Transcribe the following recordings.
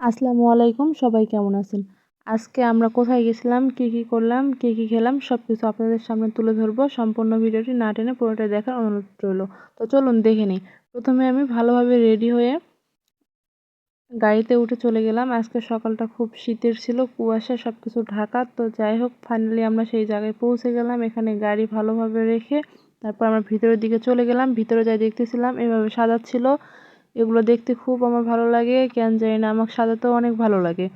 আসসালামু আলাইকুম, সবাই কেমন আছেন? আজকে আমরা কোথায় গেছিলাম, কি করলাম, কি খেলাম সবকিছু আপনাদের সামনে তুলে ধরবো। সম্পূর্ণ ভিডিওটি না টেনে পুরোটাই দেখার অনুরোধ রইল। তো চলুন দেখে নিই। প্রথমে আমি ভালোভাবে রেডি হয়ে গাড়িতে উঠে চলে গেলাম। আজকে সকালটা খুব শীতের ছিল, কুয়াশা সবকিছু ঢাকা। তো যাই হোক, ফাইনালি আমরা সেই জায়গায় পৌঁছে গেলাম। এখানে গাড়ি ভালোভাবে রেখে তারপর আমরা ভিতরের দিকে চলে গেলাম। ভিতরে যাই দেখতেছিলাম এভাবে সাজাচ্ছিল। এগুলো দেখতে খুব আমার ভালো লাগে, কেন জানি না আমার সাজাতেও অনেক ভালো লাগে।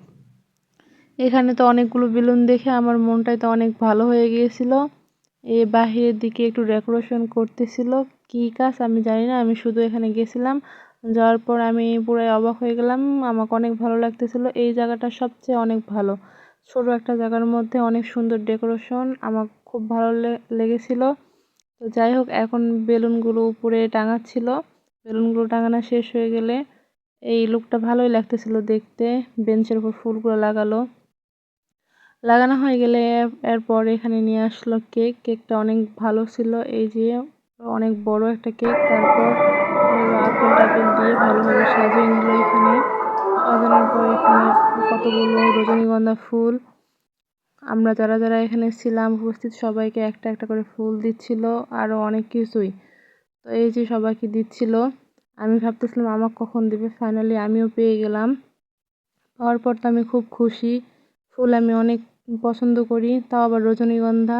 এখানে তো অনেকগুলো বেলুন দেখে আমার মনটাই তো অনেক ভালো হয়ে গিয়েছিল। এই বাহিরের দিকে একটু ডেকোরেশন করতেছিল, কি কাজ আমি জানি না। আমি শুধু এখানে গেছিলাম, যাওয়ার পর আমি পুরাই অবাক হয়ে গেলাম। আমাকে অনেক ভালো লাগতেছিল। এই জায়গাটা সবচেয়ে অনেক ভালো, ছোট একটা জায়গার মধ্যে অনেক সুন্দর ডেকোরেশন, আমার খুব ভালো লেগেছিল। তো যাই হোক, এখন বেলুনগুলো উপরে টাঙাচ্ছিল। বেলুনগুলো টাঙানো শেষ হয়ে গেলে এই লুকটা ভালোই লাগতেছিল দেখতে। বেঞ্চের উপর ফুলগুলো লাগানো হয়ে গেলে এরপর এখানে নিয়ে আসলো কেকটা অনেক ভালো ছিল। এই যে অনেক বড় একটা কেক। তারপর আপেল টাপেল দিয়ে ভালোভাবে সাজিয়ে নিল। এখানে সাজানোর পর এখানে কতগুলো রজনীগন্ধা ফুল, আমরা যারা এখানে ছিলাম উপস্থিত সবাইকে একটা একটা করে ফুল দিচ্ছিল, আরও অনেক কিছুই। তো এই যে সবাইকে দিচ্ছিল, আমি ভাবতেছিলাম আমাকে কখন দিবে। ফাইনালি আমিও পেয়ে গেলাম। পাওয়ার পর তো আমি খুব খুশি। ফুল আমি অনেক পছন্দ করি, তাও আবার রজনীগন্ধা,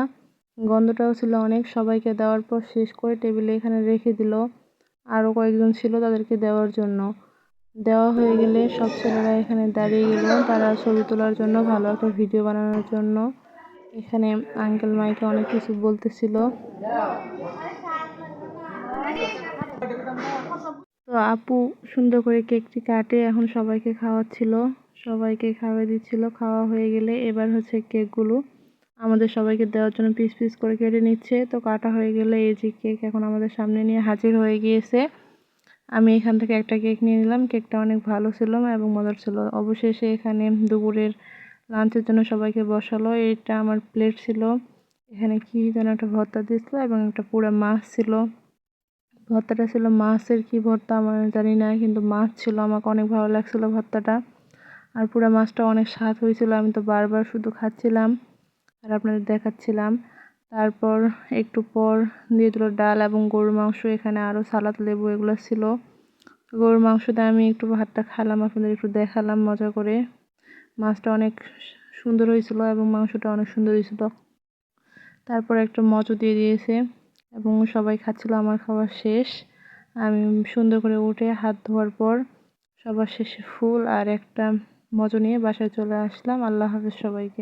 গন্ধটাও ছিল অনেক। সবাইকে দেওয়ার পর শেষ করে টেবিলে এখানে রেখে দিল। আরও কয়েকজন ছিল তাদেরকে দেওয়ার জন্য। দেওয়া হয়ে গেলে সব ছেলেরা এখানে দাঁড়িয়ে গেল, তারা ছবি তোলার জন্য, ভালো একটা ভিডিও বানানোর জন্য। এখানে আঙ্কেল মাইকে অনেক কিছু বলতেছিল। তো আপু সুন্দর করে কেকটি কাটে এখন সবাইকে খাওয়াচ্ছিল, সবাইকে খাওয়াই দিচ্ছিল। খাওয়া হয়ে গেলে এবার হচ্ছে কেকগুলো আমাদের সবাইকে দেওয়ার জন্য পিস পিস করে কেটে নিচ্ছে। তো কাটা হয়ে গেলে এই যে কেক এখন আমাদের সামনে নিয়ে হাজির হয়ে গিয়েছে। আমি এখান থেকে একটা কেক নিয়ে নিলাম। কেকটা অনেক ভালো ছিল এবং মজার ছিল। অবশেষে এখানে দুপুরের লাঞ্চের জন্য সবাইকে বসালো। এটা আমার প্লেট ছিল। এখানে কি যেন একটা ভর্তা দিয়েছিল এবং একটা পুরো মাছ ছিল। ভর্তাটা ছিল মাছের কি ভর্তা আমার জানি না, কিন্তু মাছ ছিল। আমাকে অনেক ভালো লাগছিল ভর্তাটা, আর পুরো মাছটা অনেক স্বাদ হয়েছিল। আমি তো বারবার শুধু খাচ্ছিলাম আর আপনাদের দেখাচ্ছিলাম। তারপর একটু পর দিয়ে দিল ডাল এবং গরুর মাংস। এখানে আরও সালাদ, লেবু এগুলো ছিল। গরুর মাংসটা আমি একটু ভাতটা খেলাম, আপনাদের একটু দেখালাম মজা করে। মাছটা অনেক সুন্দর হয়েছিল এবং মাংসটা অনেক সুন্দর হয়েছিল। তারপর একটা মজো দিয়ে দিয়েছে এবং সবাই খাচ্ছিল। আমার খাওয়া শেষ। আমি সুন্দর করে উঠে হাত ধোয়ার পর সবার শেষে ফুল আর একটা মজো নিয়ে বাসায় চলে আসলাম। আল্লাহ হাফেজ সবাইকে।